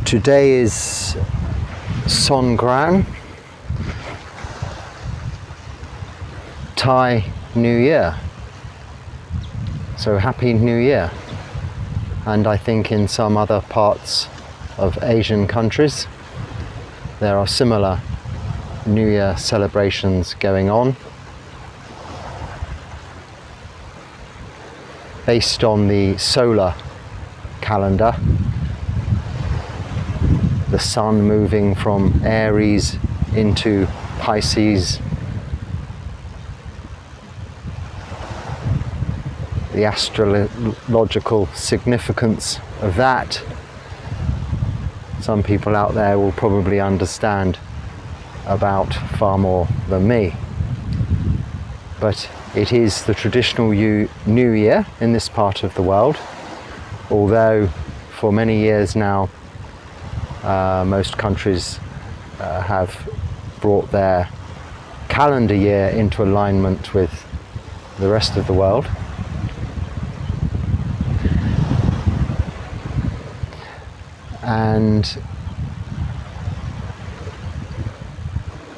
Today is Songkran, Thai New Year. So Happy New Year. And I think in some other parts of Asian countries there are similar New Year celebrations going on, based on the solar calendar. The sun moving from Aries into Pisces, the astrological significance of that, some people out there will probably understand about far more than me. But it is the traditional New Year in this part of the world, although for many years now most countries have brought their calendar year into alignment with the rest of the world. And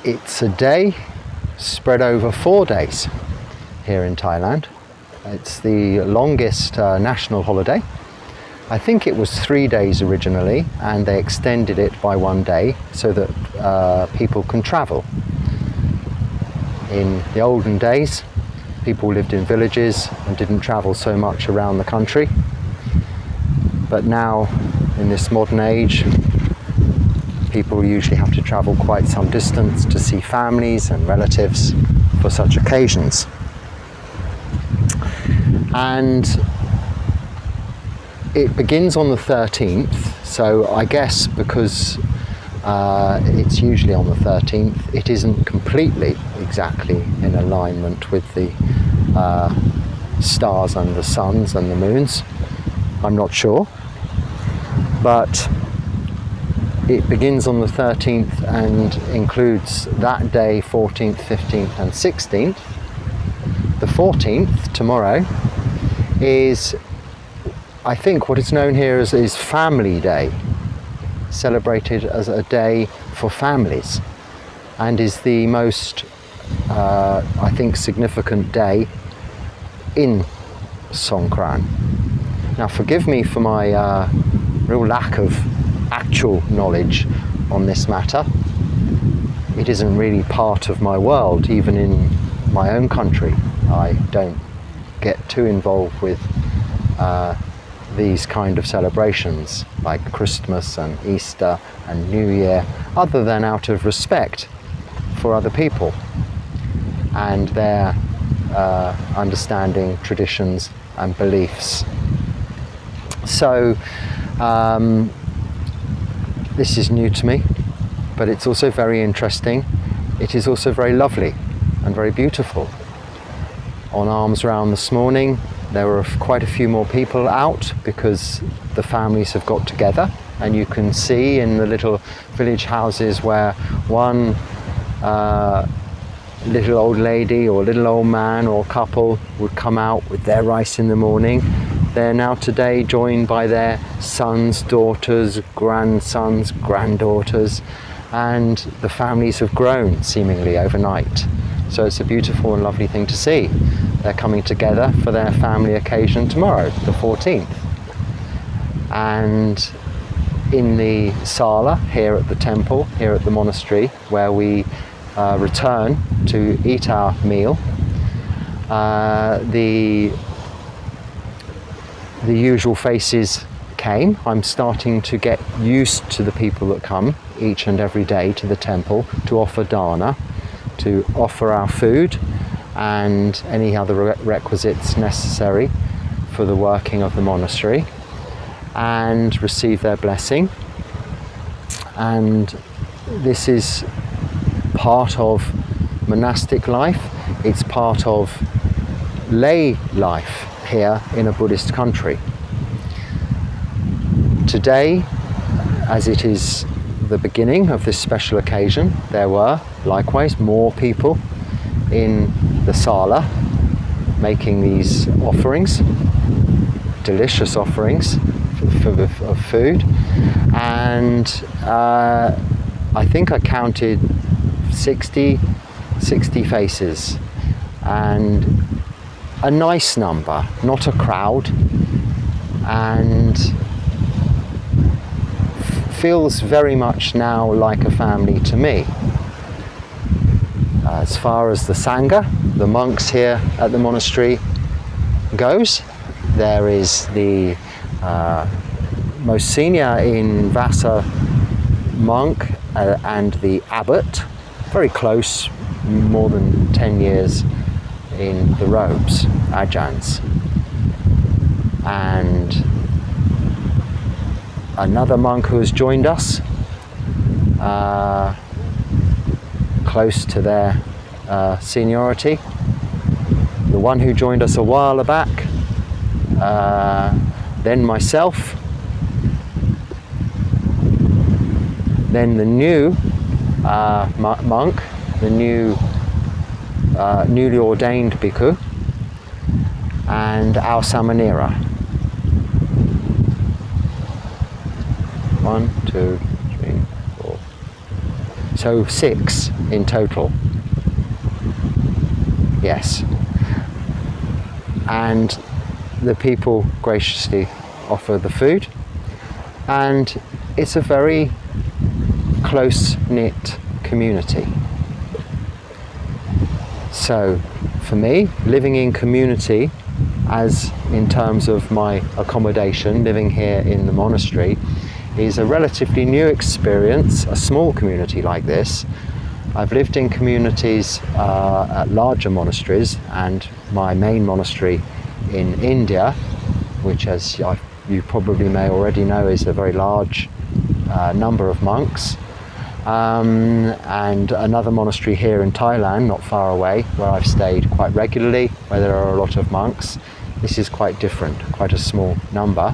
it's a day spread over 4 days here in Thailand. It's the longest national holiday. I think it was 3 days originally, and they extended it by 1 day so that people can travel. In the olden days, people lived in villages and didn't travel so much around the country. But now, in this modern age, people usually have to travel quite some distance to see families and relatives for such occasions. And it begins on the 13th, so I guess because it's usually on the 13th, it isn't completely exactly in alignment with the stars and the suns and the moons. I'm not sure. But it begins on the 13th and includes that day, 14th, 15th and 16th. The 14th, tomorrow, is, I think, what is known here as is Family Day, celebrated as a day for families, and is the most, I think, significant day in Songkran. Now, forgive me for my real lack of actual knowledge on this matter. It isn't really part of my world, even in my own country. I don't get too involved with these kind of celebrations like Christmas and Easter and New Year, other than out of respect for other people and their understanding, traditions and beliefs. So this is new to me, but it's also very interesting. It is also very lovely and very beautiful. On Arms Round this morning, there were quite a few more people out because the families have got together, and you can see in the little village houses where one little old lady or little old man or couple would come out with their rice in the morning. They're now today joined by their sons, daughters, grandsons, granddaughters, and the families have grown seemingly overnight. So it's a beautiful and lovely thing to see. They're coming together for their family occasion tomorrow, the 14th. And in the sala here at the temple, here at the monastery, where we return to eat our meal, the usual faces came. I'm starting to get used to the people that come each and every day to the temple to offer dana, to offer our food and any other requisites necessary for the working of the monastery, and receive their blessing. And this is part of monastic life. It's part of lay life here in a Buddhist country. Today, as it is the beginning of this special occasion, there were likewise more people in the sala making these offerings, delicious offerings, of food, and I think I counted 60 faces, and a nice number, not a crowd, and feels very much now like a family to me. As far as the Sangha, the monks here at the monastery goes, there is the most senior in Vasa monk and the abbot, very close, more than 10 years in the robes, ajahns, and another monk who has joined us, close to their seniority, the one who joined us a while back, then myself, then the new monk, the newly ordained Bhikkhu, and our Samanera. 1, 2, 3, 4. So 6 in total. Yes. And the people graciously offer the food, and it's a very close-knit community. So for me, living in community, as in terms of my accommodation, living here in the monastery, is a relatively new experience. A small community like this. I've lived in communities at larger monasteries, and my main monastery in India, which, as you probably may already know, is a very large number of monks, and another monastery here in Thailand, not far away, where I've stayed quite regularly, where there are a lot of monks. This is quite different, quite a small number,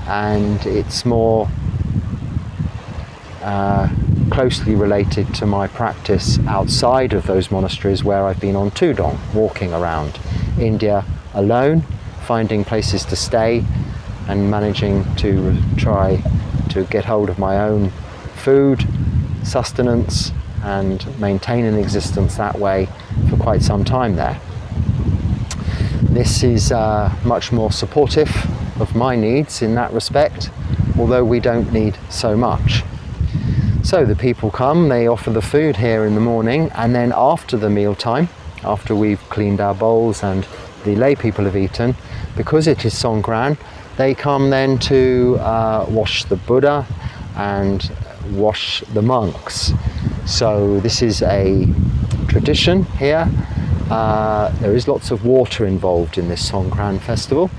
and it's more closely related to my practice outside of those monasteries, where I've been on tudong, walking around India alone, finding places to stay and managing to try to get hold of my own food, sustenance, and maintain an existence that way for quite some time there. This is much more supportive of my needs in that respect, although we don't need so much. So the people come, they offer the food here in the morning, and then after the meal time, after we've cleaned our bowls and the lay people have eaten, because it is Songkran, they come then to wash the Buddha and wash the monks. So this is a tradition here. There is lots of water involved in this Songkran festival.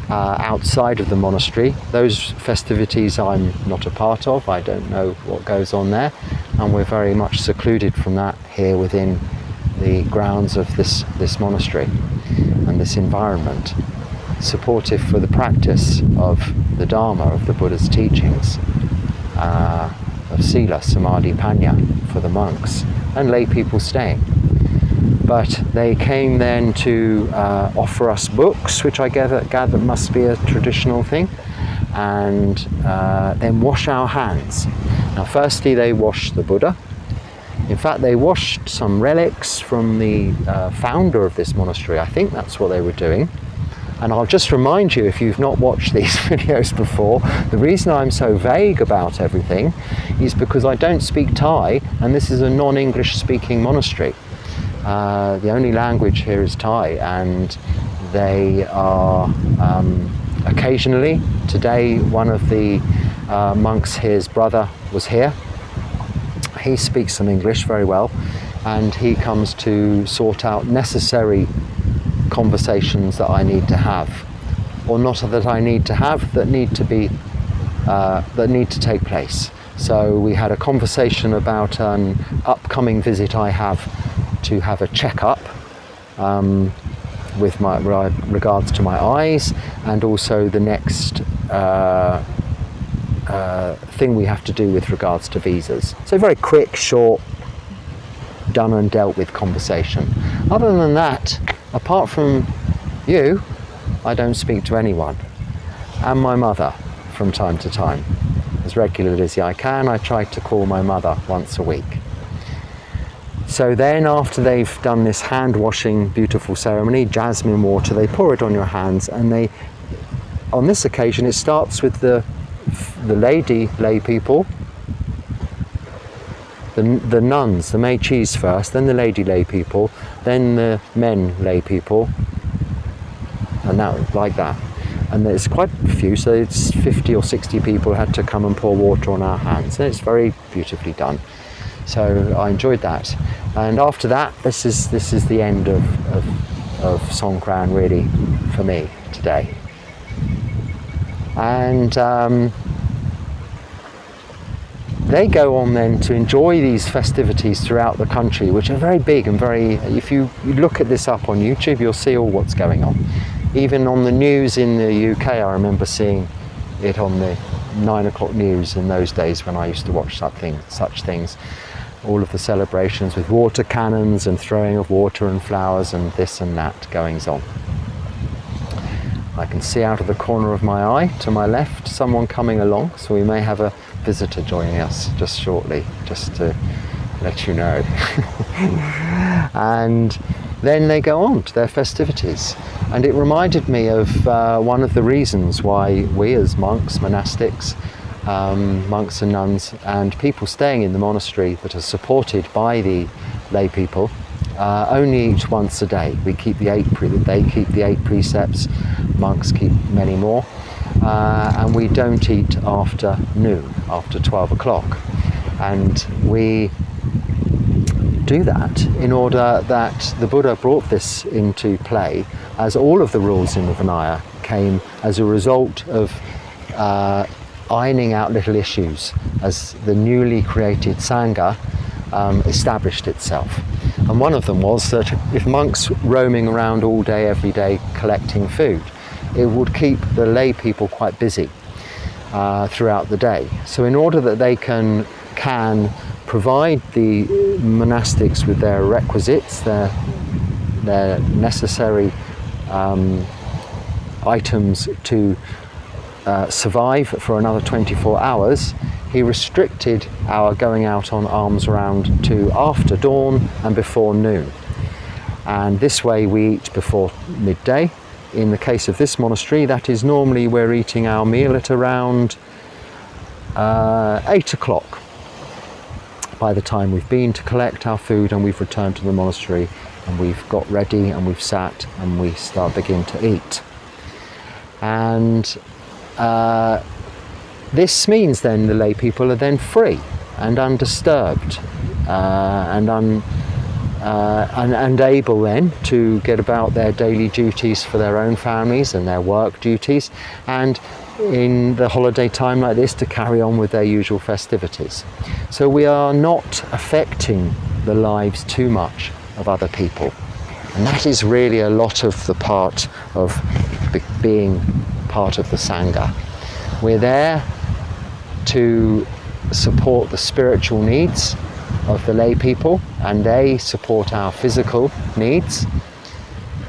Outside of the monastery, those festivities I'm not a part of. I don't know what goes on there, and we're very much secluded from that here within the grounds of this monastery and this environment, supportive for the practice of the Dharma, of the Buddha's teachings, of Sila, Samadhi, Panya for the monks and lay people staying. But they came then to offer us books, which I gather must be a traditional thing, and then wash our hands. Now, firstly, they washed the Buddha. In fact, they washed some relics from the founder of this monastery. I think that's what they were doing. And I'll just remind you, if you've not watched these videos before, the reason I'm so vague about everything is because I don't speak Thai, and this is a non-English speaking monastery. The only language here is Thai, and they are occasionally, today one of the monks, his brother was here. He speaks some English very well, and he comes to sort out necessary conversations that I need to have, or not that I need to have, that need to be that need to take place. So we had a conversation about an upcoming visit I have to have a checkup with my regards to my eyes, and also the next thing we have to do with regards to visas. So very quick, short, done and dealt with conversation. Other than that, apart from you, I don't speak to anyone. and my mother from time to time. As regularly as I can, I try to call my mother once a week. So then after they've done this hand washing beautiful ceremony, jasmine water, they pour it on your hands, and on this occasion it starts with the lay people, the nuns, the mei-chis first, then the lady lay people, then the men lay people, and that like that. And there's quite a few, so it's 50 or 60 people had to come and pour water on our hands, and it's very beautifully done. So I enjoyed that. And after that, this is the end of Songkran really for me today. And they go on then to enjoy these festivities throughout the country, which are very big and very, if you look at this up on YouTube, you'll see all what's going on. Even on the news in the UK, I remember seeing it on the 9 o'clock news in those days when I used to watch such things. All of the celebrations with water cannons and throwing of water and flowers and this and that goings on. I can see out of the corner of my eye to my left someone coming along, so we may have a visitor joining us just shortly, just to let you know. And then they go on to their festivities. And it reminded me of one of the reasons why we as monks, monastics, monks and nuns, and people staying in the monastery that are supported by the lay people, only eat once a day. They keep the 8 precepts, monks keep many more, and we don't eat after noon, after 12 o'clock. And we do that in order that the Buddha brought this into play, as all of the rules in the Vinaya came as a result of ironing out little issues as the newly created Sangha established itself. And one of them was that if monks roaming around all day, every day, collecting food, it would keep the lay people quite busy throughout the day. So in order that they can provide the monastics with their requisites, their necessary items to survive for another 24 hours, he restricted our going out on alms round to after dawn and before noon. And this way we eat before midday. In the case of this monastery, that is normally we're eating our meal at around 8 o'clock. By the time we've been to collect our food and we've returned to the monastery and we've got ready and we've sat and we begin to eat. And this means then the lay people are then free and undisturbed and able then to get about their daily duties for their own families and their work duties, and in the holiday time like this to carry on with their usual festivities. So we are not affecting the lives too much of other people, and that is really a lot of the part of being part of the Sangha. We're there to support the spiritual needs of the lay people, and they support our physical needs,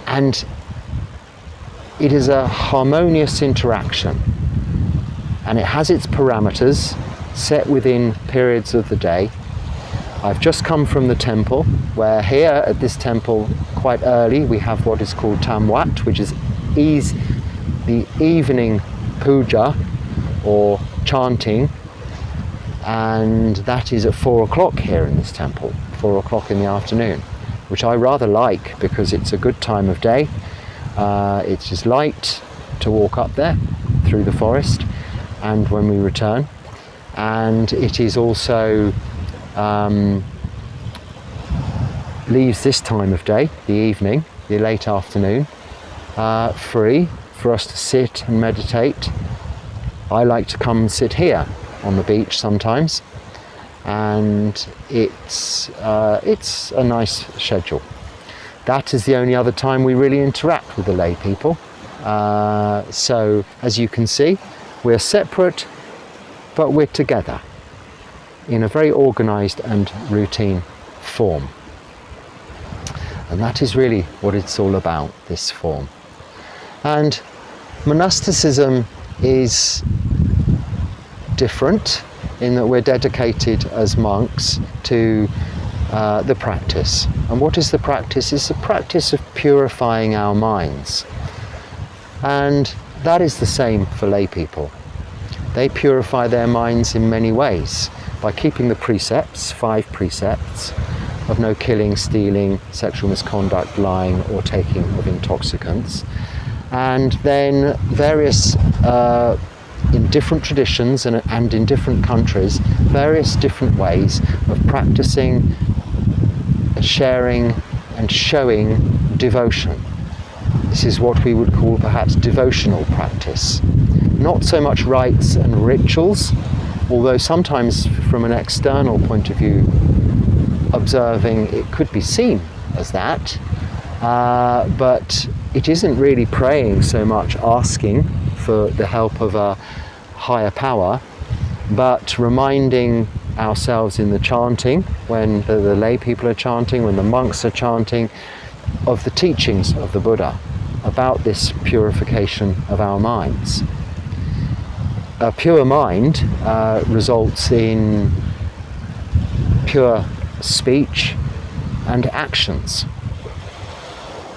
and it is a harmonious interaction, and it has its parameters set within periods of the day. I've just come from the temple, where here at this temple quite early we have what is called Tamwat, which is the evening puja or chanting, and that is at 4 o'clock here in this temple, 4 o'clock in the afternoon, which I rather like because it's a good time of day. It's just light to walk up there through the forest and when we return, and it is also leaves this time of day, the evening, the late afternoon, free for us to sit and meditate. I like to come and sit here on the beach sometimes, and it's a nice schedule. That is the only other time we really interact with the lay people. So as you can see, we're separate, but we're together in a very organized and routine form. And that is really what it's all about, this form. And monasticism is different in that we're dedicated as monks to the practice. And what is the practice? It's the practice of purifying our minds. And that is the same for lay people. They purify their minds in many ways by keeping the precepts, 5 precepts, of no killing, stealing, sexual misconduct, lying, or taking of intoxicants. And then various, in different traditions and in different countries, various different ways of practicing, sharing, and showing devotion. This is what we would call perhaps devotional practice. Not so much rites and rituals, although sometimes from an external point of view, observing, it could be seen as that, but it isn't really praying so much, asking for the help of a higher power, but reminding ourselves in the chanting, when the lay people are chanting, when the monks are chanting, of the teachings of the Buddha about this purification of our minds. A pure mind results in pure speech and actions,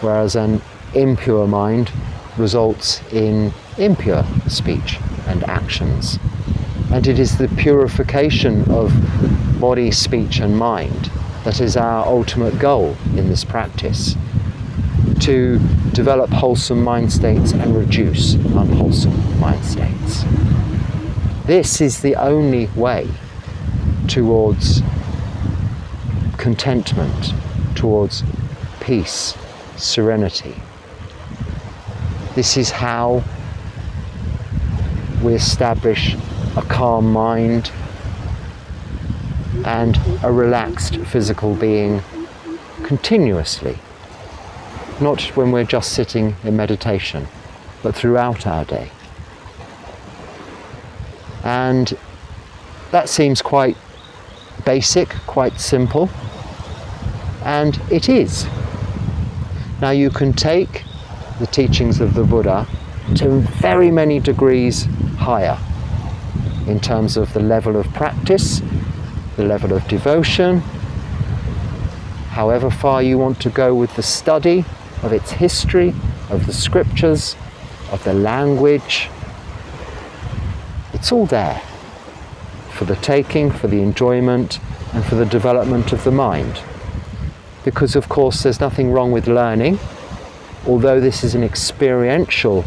whereas an impure mind results in impure speech and actions. And it is the purification of body, speech and mind that is our ultimate goal in this practice, to develop wholesome mind states and reduce unwholesome mind states. This is the only way towards contentment, towards peace, serenity. This is how we establish a calm mind and a relaxed physical being continuously, not when we're just sitting in meditation, but throughout our day. And that seems quite basic, quite simple, and it is. Now you can take the teachings of the Buddha to very many degrees higher in terms of the level of practice, the level of devotion, however far you want to go with the study of its history, of the scriptures, of the language. It's all there for the taking, for the enjoyment, and for the development of the mind. Because of course there's nothing wrong with learning, although this is an experiential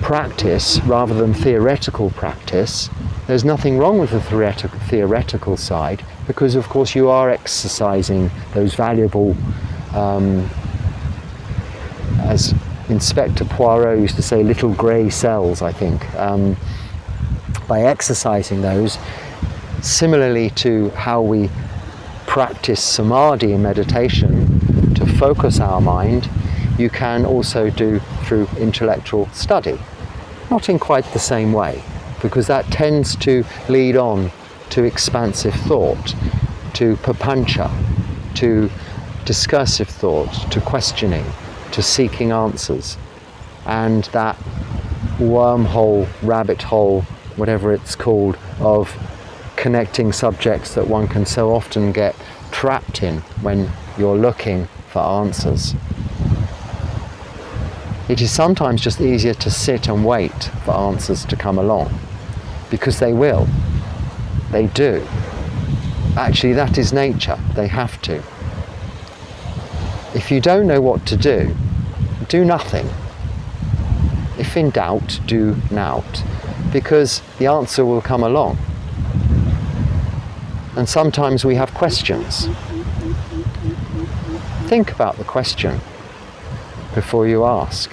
practice rather than theoretical practice. There's nothing wrong with the theoretical side, because of course you are exercising those valuable, as Inspector Poirot used to say, little grey cells, I think. By exercising those, similarly to how we practice samadhi in meditation to focus our mind, you can also do through intellectual study. Not in quite the same way, because that tends to lead on to expansive thought, to papancha, to discursive thought, to questioning, to seeking answers. And that wormhole, rabbit hole, whatever it's called, of connecting subjects that one can so often get trapped in when you're looking for answers. It is sometimes just easier to sit and wait for answers to come along, because they will. They do. Actually, that is nature. They have to. If you don't know what to do nothing. If in doubt, do nout, because the answer will come along. And sometimes we have questions. Think about the question before you ask.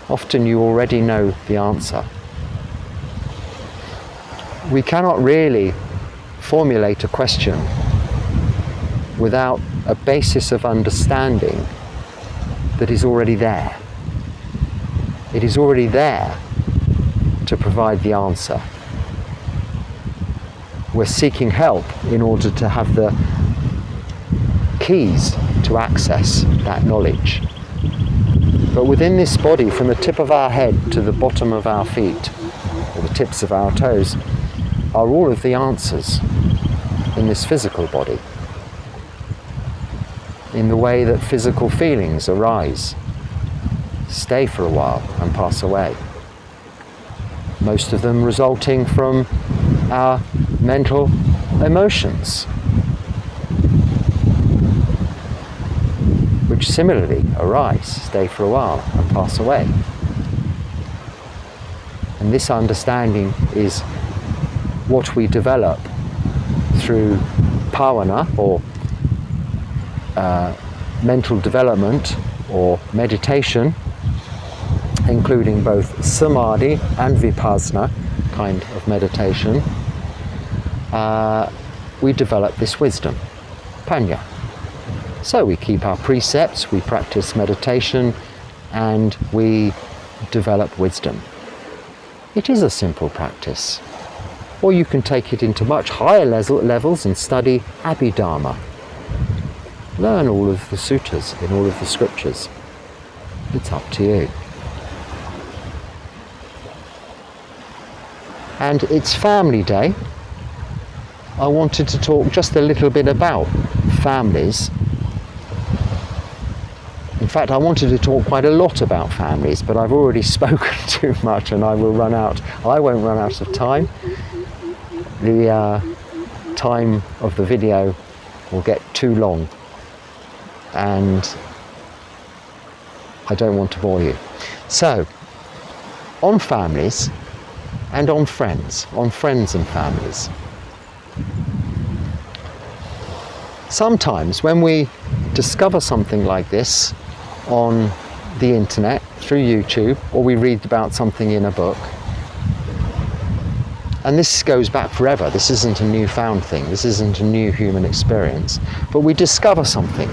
Often you already know the answer. We cannot really formulate a question without a basis of understanding that is already there. It is already there to provide the answer. We're seeking help in order to have the keys to access that knowledge. But within this body, from the tip of our head to the bottom of our feet, or the tips of our toes, are all of the answers in this physical body, in the way that physical feelings arise, stay for a while and pass away. Most of them resulting from our mental emotions, which similarly arise, stay for a while and pass away. And this understanding is what we develop through bhavana, or mental development or meditation, including both samadhi and vipassana kind of meditation. We develop this wisdom, panya. So we keep our precepts, we practice meditation, and we develop wisdom. It is a simple practice. Or you can take it into much higher levels and study Abhidharma. Learn all of the suttas in all of the scriptures. It's up to you. And it's Family Day. I wanted to talk just a little bit about families. In fact, I wanted to talk quite a lot about families, but I've already spoken too much and I won't run out of time. The time of the video will get too long, and I don't want to bore you. So, on families and on friends and families. Sometimes when we discover something like this on the internet, through YouTube, or we read about something in a book, and this goes back forever, this isn't a newfound thing, this isn't a new human experience, but we discover something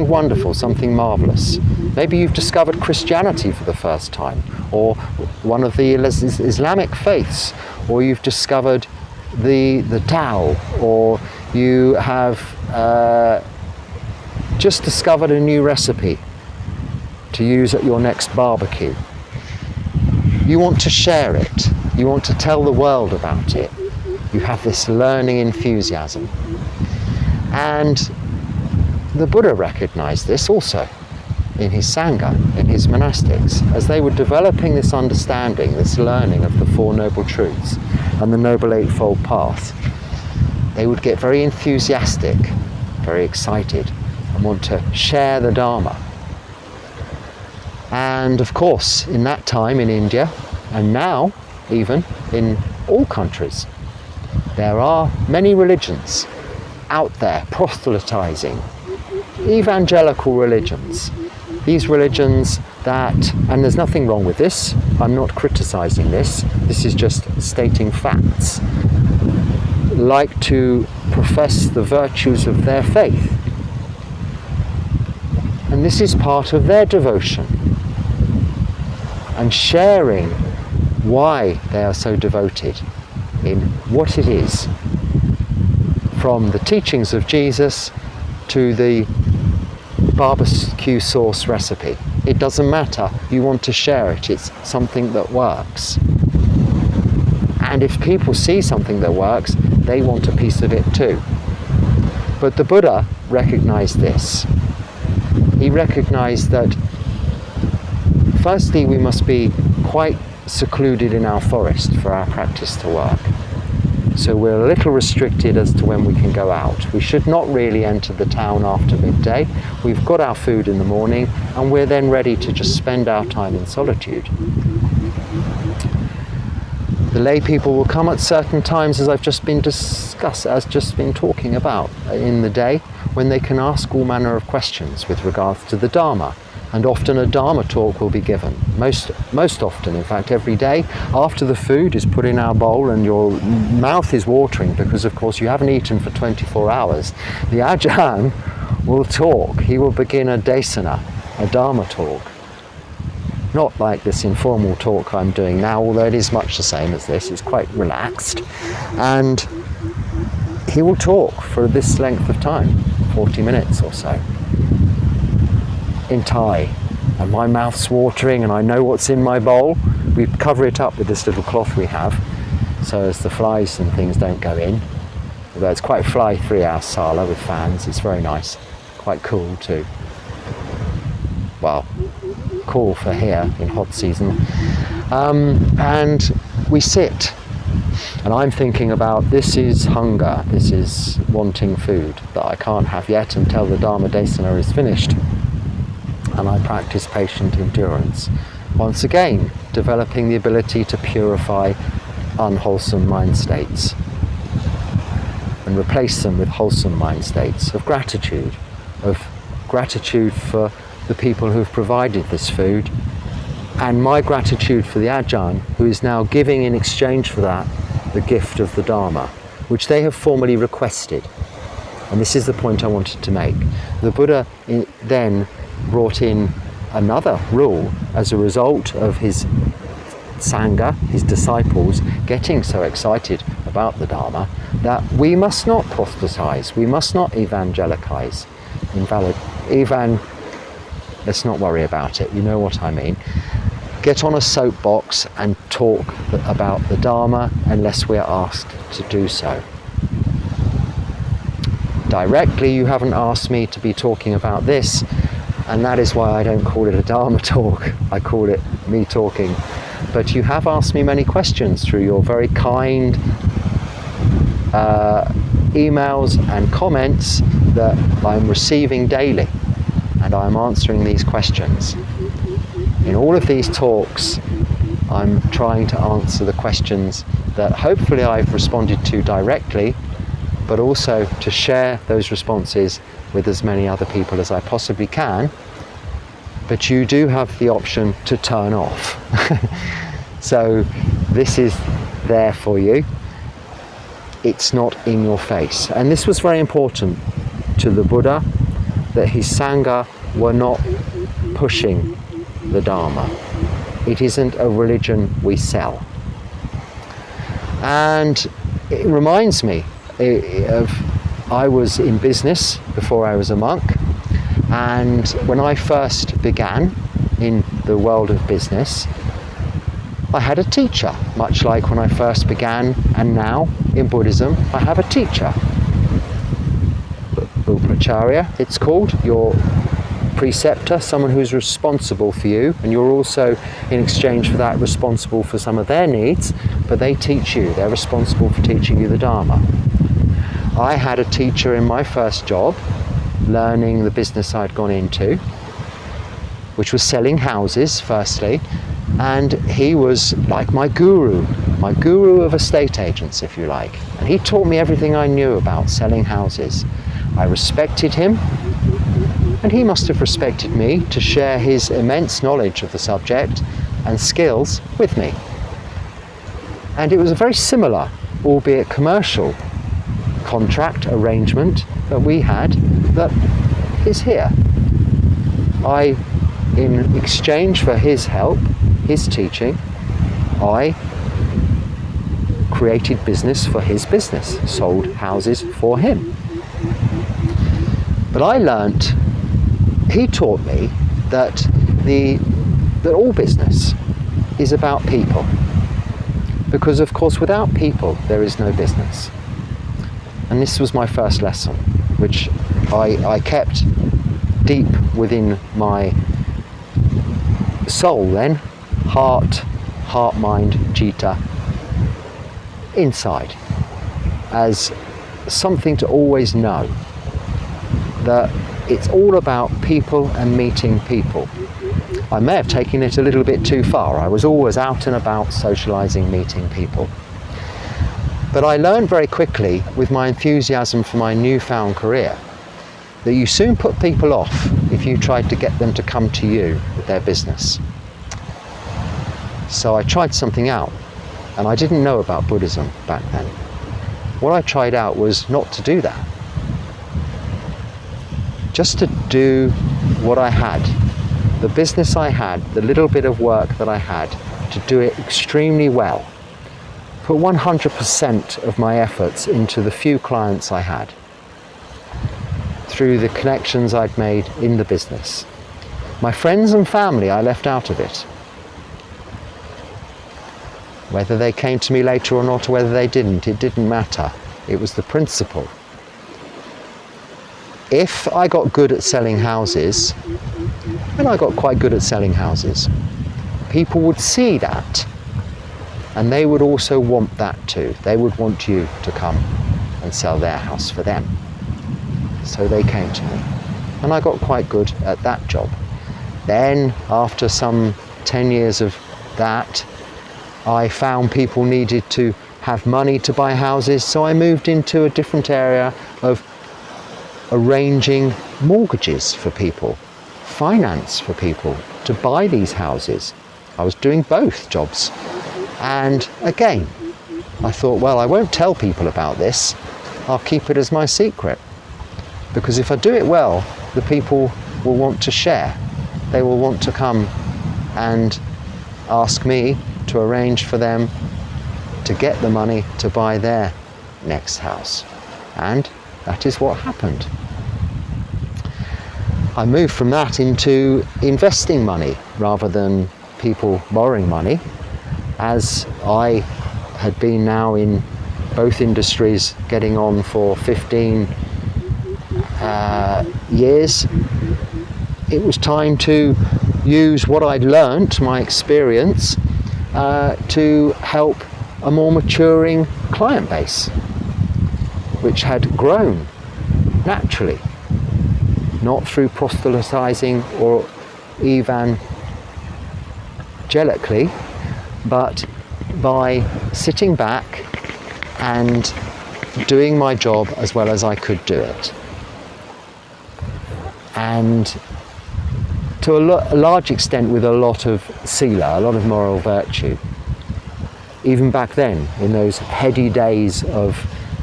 wonderful, something marvelous. Maybe you've discovered Christianity for the first time, or one of the Islamic faiths, or you've discovered the Tao, or you have just discovered a new recipe to use at your next barbecue. You want to share it. You want to tell the world about it. You have this learning enthusiasm. And the Buddha recognized this also in his Sangha, in his monastics, as they were developing this understanding, this learning of the Four Noble Truths and the Noble Eightfold Path. They would get very enthusiastic, very excited, and want to share the Dharma. And of course, in that time in India, and now even in all countries, there are many religions out there proselytizing, evangelical religions. These religions that, and there's nothing wrong with this, I'm not criticizing this is just stating facts, like to profess the virtues of their faith. And this is part of their devotion, and sharing why they are so devoted in what it is, from the teachings of Jesus to the barbecue sauce recipe. It doesn't matter, you want to share it, it's something that works. And if people see something that works, they want a piece of it too. But the Buddha recognized this. He recognized that firstly we must be quite secluded in our forest for our practice to work. So we're a little restricted as to when we can go out. We should not really enter the town after midday. We've got our food in the morning, and we're then ready to just spend our time in solitude. The lay people will come at certain times, as I've just been talking about in the day, when they can ask all manner of questions with regards to the Dharma. And often a Dharma talk will be given. Most often, in fact, every day, after the food is put in our bowl and your mouth is watering because, of course, you haven't eaten for 24 hours, the Ajahn will talk. He will begin a desana, a Dharma talk. Not like this informal talk I'm doing now, although it is much the same as this. It's quite relaxed. And he will talk for this length of time, 40 minutes or so in Thai, and my mouth's watering and I know what's in my bowl. We cover it up with this little cloth we have so as the flies and things don't go in. Although it's quite fly-free, our sala with fans. It's very nice, quite cool too. Well, cool for here in hot season. And we sit, and I'm thinking about, this is hunger, this is wanting food that I can't have yet until the Dharma Desana is finished. And I practice patient endurance. Once again, developing the ability to purify unwholesome mind states and replace them with wholesome mind states of gratitude for the people who've provided this food, and my gratitude for the Ajahn, who is now giving in exchange for that the gift of the Dharma, which they have formally requested. And this is the point I wanted to make. The Buddha then brought in another rule as a result of his Sangha, his disciples, getting so excited about the Dharma, that we must not proselytize, we must not evangelicize. Let's not worry about it, you know what I mean. Get on a soapbox and talk about the Dharma unless we are asked to do so. Directly, you haven't asked me to be talking about this, and that is why I don't call it a Dharma talk, I call it me talking. But you have asked me many questions through your very kind emails and comments that I'm receiving daily, and I'm answering these questions. In all of these talks, I'm trying to answer the questions that hopefully I've responded to directly, but also to share those responses with as many other people as I possibly can. But you do have the option to turn off. So this is there for you. It's not in your face. And this was very important to the Buddha, that his Sangha were not pushing the Dharma. It isn't a religion we sell. And it reminds me of, I was in business before I was a monk, and when I first began in the world of business, I had a teacher, much like when I first began, and now in Buddhism I have a teacher. Upacharya, it's called, your preceptor, someone who's responsible for you, and you're also, in exchange for that, responsible for some of their needs, but they teach you, they're responsible for teaching you the Dharma. I had a teacher in my first job, learning the business I'd gone into, which was selling houses firstly, and he was like my guru of estate agents, if you like, and he taught me everything I knew about selling houses. I respected him, and he must have respected me to share his immense knowledge of the subject and skills with me. And it was a very similar, albeit commercial, contract arrangement that we had that is here. In exchange for his help, his teaching, I created business for his business, sold houses for him. But I learnt, he taught me that all business is about people. Because of course without people there is no business. And this was my first lesson, which I kept deep within my soul then, heart, mind, citta, inside, as something to always know, that it's all about people and meeting people. I may have taken it a little bit too far. I was always out and about socialising, meeting people. But I learned very quickly, with my enthusiasm for my newfound career, that you soon put people off if you tried to get them to come to you with their business. So I tried something out, and I didn't know about Buddhism back then. What I tried out was not to do that. Just to do what I had, the business I had, the little bit of work that I had, to do it extremely well. Put 100% of my efforts into the few clients I had. through the connections I'd made in the business. My friends and family, I left out of it. Whether they came to me later or not, or whether they didn't, it didn't matter. It was the principle. If I got good at selling houses, and I got quite good at selling houses, people would see that, and they would also want that too. They would want you to come and sell their house for them. So they came to me, and I got quite good at that job. Then, after some 10 years of that, I found people needed to have money to buy houses, so I moved into a different area of arranging mortgages for people, finance for people to buy these houses. I was doing both jobs. And again, I thought, well, I won't tell people about this. I'll keep it as my secret. Because if I do it well, the people will want to share. They will want to come and ask me to arrange for them to get the money to buy their next house. And that is what happened. I moved from that into investing money rather than people borrowing money, as I had been now in both industries getting on for 15 years. It was time to use what I'd learnt, my experience, to help a more maturing client base, which had grown naturally, not through proselytizing or evangelically, but by sitting back and doing my job as well as I could do it. And to a large extent with a lot of sila, a lot of moral virtue. Even back then, in those heady days of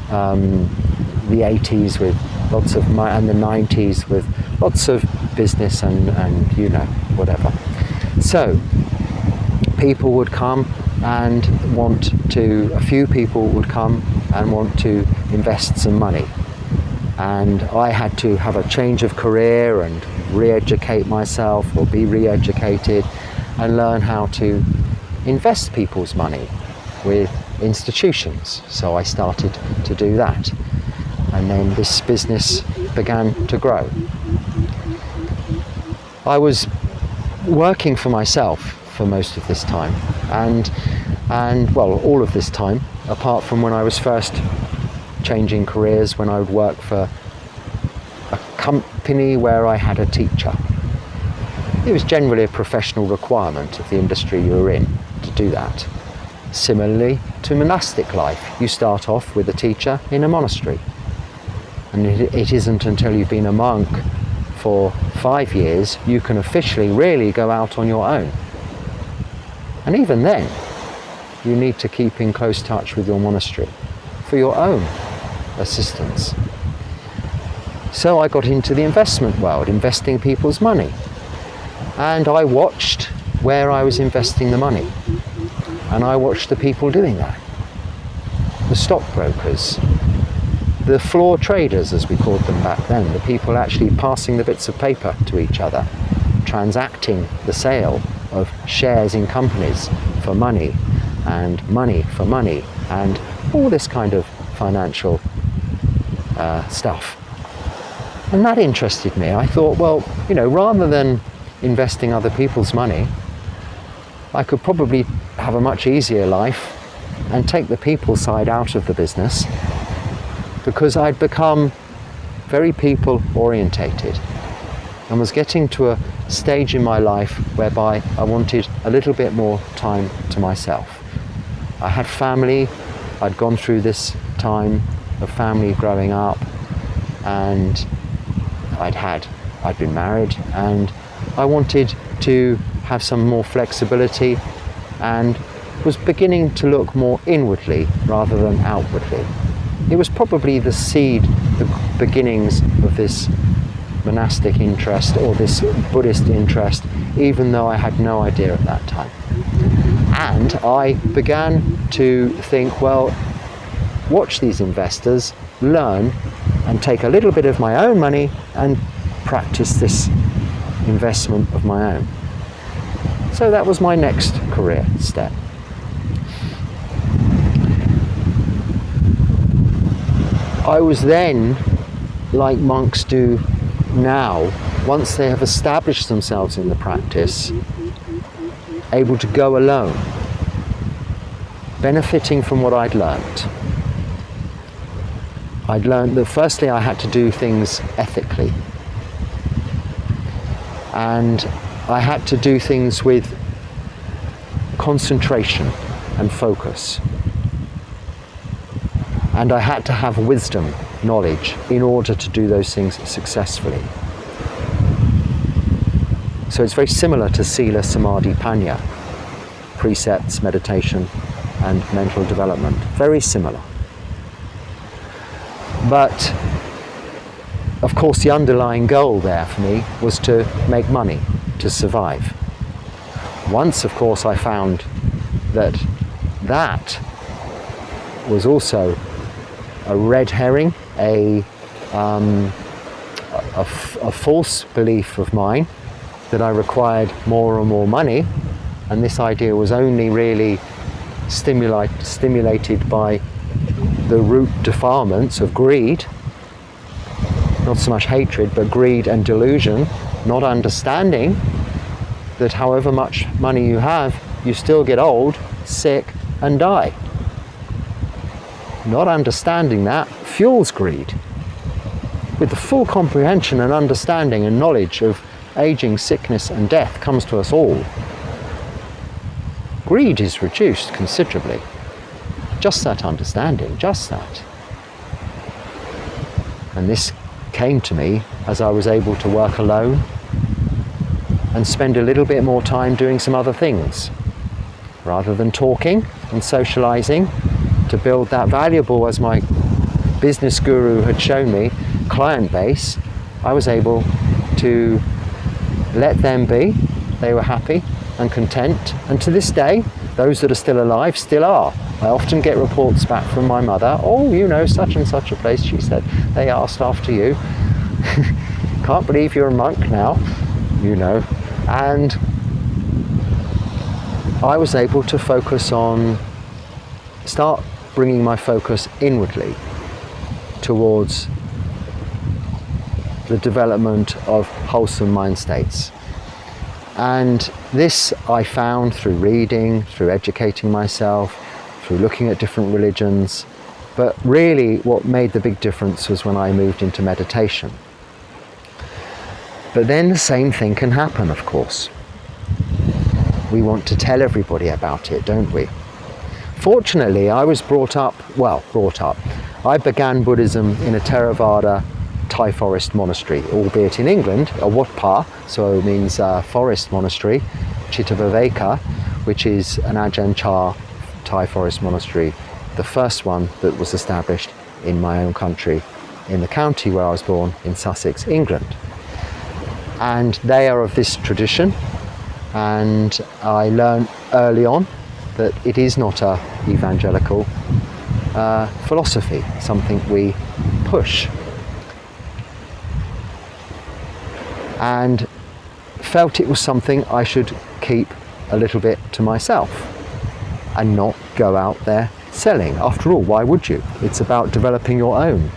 the 80s with lots of and the 90s with lots of business and you know, whatever. So people would come and a few people would come and want to invest some money. And I had to have a change of career and re-educate myself or be re-educated and learn how to invest people's money with institutions. So I started to do that. And then this business began to grow. I was working for myself for most of this time, and well, all of this time, apart from when I was first changing careers, when I would work for a company where I had a teacher. It was generally a professional requirement of the industry you were in to do that. Similarly to monastic life, you start off with a teacher in a monastery. And it isn't until you've been a monk for 5 years you can officially really go out on your own. And even then, you need to keep in close touch with your monastery for your own assistance. So I got into the investment world, investing people's money. And I watched where I was investing the money. And I watched the people doing that. The stockbrokers, the floor traders, as we called them back then, the people actually passing the bits of paper to each other, transacting the sale of shares in companies for money, and money for money, and all this kind of financial stuff. And that interested me. I thought, well, you know, rather than investing other people's money, I could probably have a much easier life and take the people side out of the business, because I'd become very people orientated and was getting to a stage in my life whereby I wanted a little bit more time to myself. I had family. I'd gone through this time of family growing up, and I'd been married, and I wanted to have some more flexibility and was beginning to look more inwardly rather than outwardly. It was probably the seed, the beginnings of this monastic interest or this Buddhist interest, even though I had no idea at that time. And I began to think, well, watch these investors, learn and take a little bit of my own money and practice this investment of my own. So that was my next career step. I was then, like monks do now, once they have established themselves in the practice, able to go alone, benefiting from what I'd learnt. I'd learned that firstly I had to do things ethically, and I had to do things with concentration and focus, and I had to have wisdom, knowledge, in order to do those things successfully. So it's very similar to Sila, Samadhi, Panya, precepts, meditation and mental development, very similar. But of course the underlying goal there for me was to make money, to survive. Once of course I found that that was also a red herring, a false belief of mine that I required more and more money, and this idea was only really stimulated by the root defilements of greed, not so much hatred, but greed and delusion, not understanding that however much money you have, you still get old, sick, and die. Not understanding that fuels greed. With the full comprehension and understanding and knowledge of aging, sickness, and death comes to us all, greed is reduced considerably. Just that understanding, just that. And this came to me as I was able to work alone and spend a little bit more time doing some other things. Rather than talking and socializing to build that valuable, as my business guru had shown me, client base, I was able to let them be. They were happy and content, and to this day those that are still alive still are. I often get reports back from my mother, oh, you know, such and such a place, she said, they asked after you. Can't believe you're a monk now, you know. And I was able to focus on, start bringing my focus inwardly towards the development of wholesome mind states. And this I found through reading, through educating myself, through looking at different religions. But really what made the big difference was when I moved into meditation. But then the same thing can happen, of course. We want to tell everybody about it, don't we? Fortunately, I was brought up. I began Buddhism in a Theravada Thai Forest Monastery, albeit in England, a Watpa, so it means forest monastery, Chittaviveka, which is an Ajahn Chah Thai Forest Monastery, the first one that was established in my own country, in the county where I was born, in Sussex, England. And they are of this tradition, and I learned early on that it is not a evangelical philosophy, something we push. And felt it was something I should keep a little bit to myself and not go out there selling. After all, why would you? It's about developing your own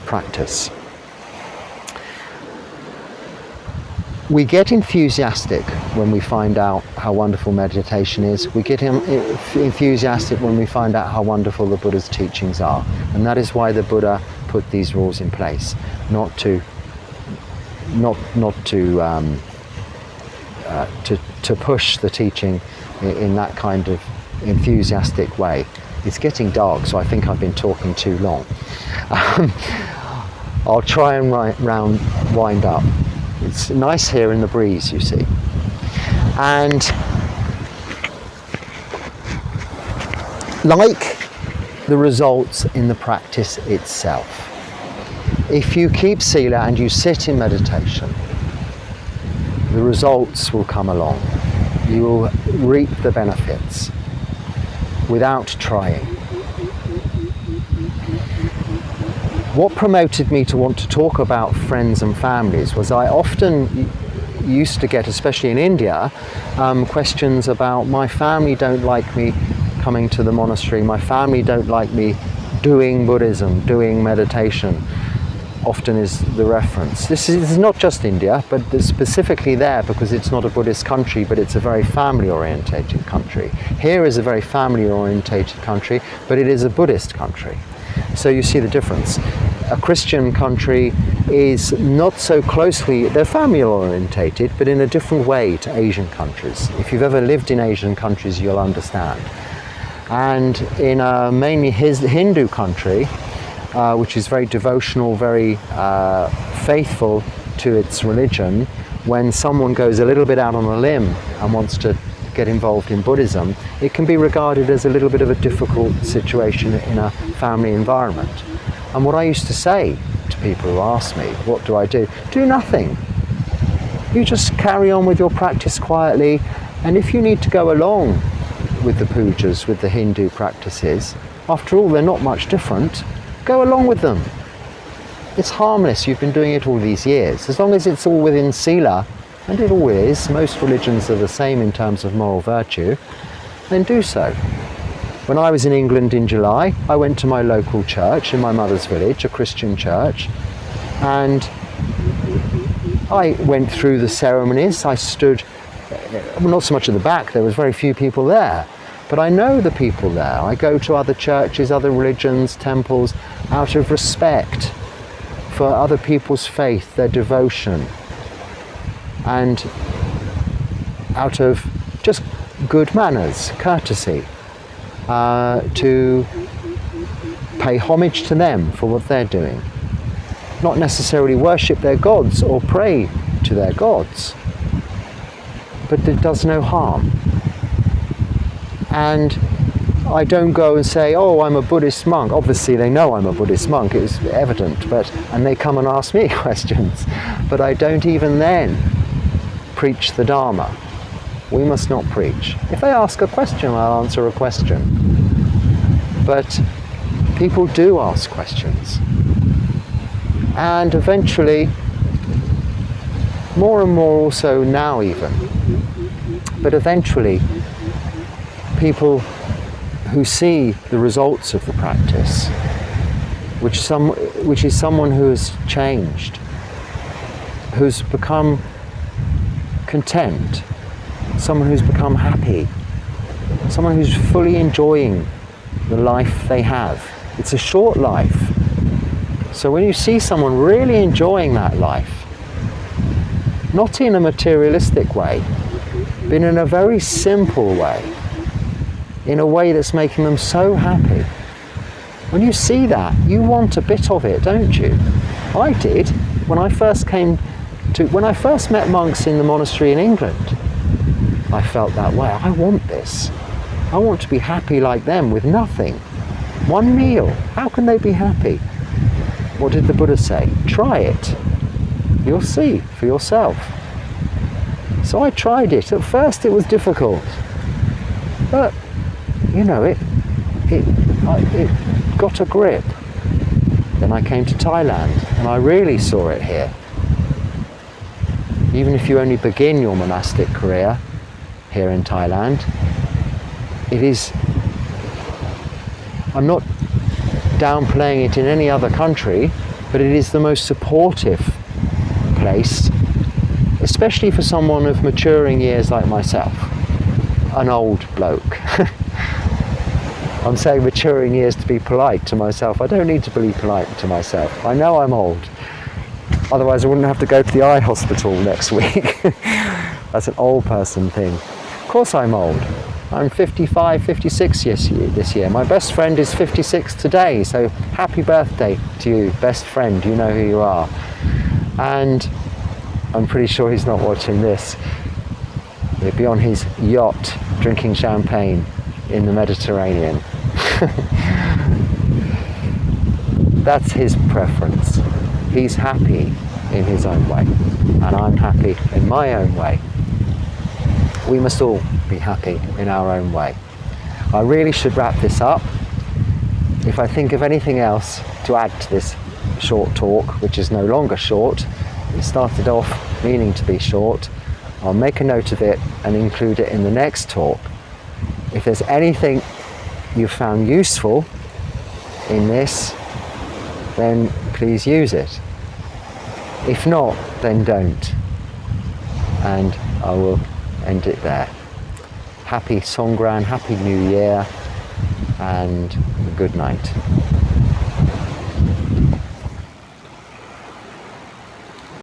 practice. We get enthusiastic when we find out how wonderful meditation is. We get enthusiastic when we find out how wonderful the Buddha's teachings are. And that is why the Buddha put these rules in place, not to push the teaching in that kind of enthusiastic way. It's getting dark, so I think I've been talking too long. I'll try and wind up. It's nice here in the breeze, you see. And like the results in the practice itself, if you keep sila and you sit in meditation, the results will come along. You will reap the benefits without trying. What promoted me to want to talk about friends and families was I often used to get, especially in India, questions about my family don't like me coming to the monastery, my family don't like me doing Buddhism, doing meditation, often is the reference. This is not just India, but specifically there because it's not a Buddhist country, but it's a very family-orientated country. Here is a very family-orientated country, but it is a Buddhist country. So you see the difference. A Christian country is not so closely, they're family orientated, but in a different way to Asian countries. If you've ever lived in Asian countries, you'll understand. And in a mainly Hindu country, which is very devotional, very faithful to its religion, when someone goes a little bit out on a limb and wants to get involved in Buddhism, it can be regarded as a little bit of a difficult situation in a family environment. And what I used to say to people who ask me, what do I do? Do nothing. You just carry on with your practice quietly, and if you need to go along with the pujas, with the Hindu practices, after all they're not much different, go along with them. It's harmless, you've been doing it all these years. As long as it's all within sila, and it always is, most religions are the same in terms of moral virtue, then do so. When I was in England in July, I went to my local church in my mother's village, a Christian church, and I went through the ceremonies. I stood, well, not so much at the back, there was very few people there, but I know the people there. I go to other churches, other religions, temples, out of respect for other people's faith, their devotion, and out of just good manners, courtesy, to pay homage to them for what they're doing. Not necessarily worship their gods or pray to their gods, but it does no harm. And I don't go and say, oh, I'm a Buddhist monk. Obviously they know I'm a Buddhist monk, it was evident, and they come and ask me questions. But I don't even then preach the Dharma. We must not preach. If they ask a question, I'll answer a question. But people do ask questions. And eventually, more and more also now even, but eventually people who see the results of the practice, which is someone who has changed, who's become content, someone who's become happy, someone who's fully enjoying the life they have. It's a short life. So when you see someone really enjoying that life, not in a materialistic way, but in a very simple way, in a way that's making them so happy, when you see that, you want a bit of it, don't you? I did. When I first met monks in the monastery in England, I felt that way. I want this. I want to be happy like them with nothing. One meal. How can they be happy? What did the Buddha say? Try it. You'll see for yourself. So I tried it. At first it was difficult. But, you know, it got a grip. Then I came to Thailand and I really saw it here. Even if you only begin your monastic career here in Thailand, it is, I'm not downplaying it in any other country, but it is the most supportive place, especially for someone of maturing years like myself, an old bloke. I'm saying maturing years to be polite to myself. I don't need to be polite to myself. I know I'm old. Otherwise I wouldn't have to go to the eye hospital next week. That's an old person thing. Of course I'm old. I'm 55, 56 this year. My best friend is 56 today, so happy birthday to you, best friend. You know who you are. And I'm pretty sure he's not watching this. He'll be on his yacht drinking champagne in the Mediterranean. That's his preference. He's happy in his own way, and I'm happy in my own way. We must all be happy in our own way. I really should wrap this up. If I think of anything else to add to this, short talk, which is no longer short. It started off meaning to be short. I'll make a note of it and include it in the next talk. If there's anything you found useful in this, then please use it. If not, then don't. And I will end it there. Happy Songkran, Happy New Year, and good night.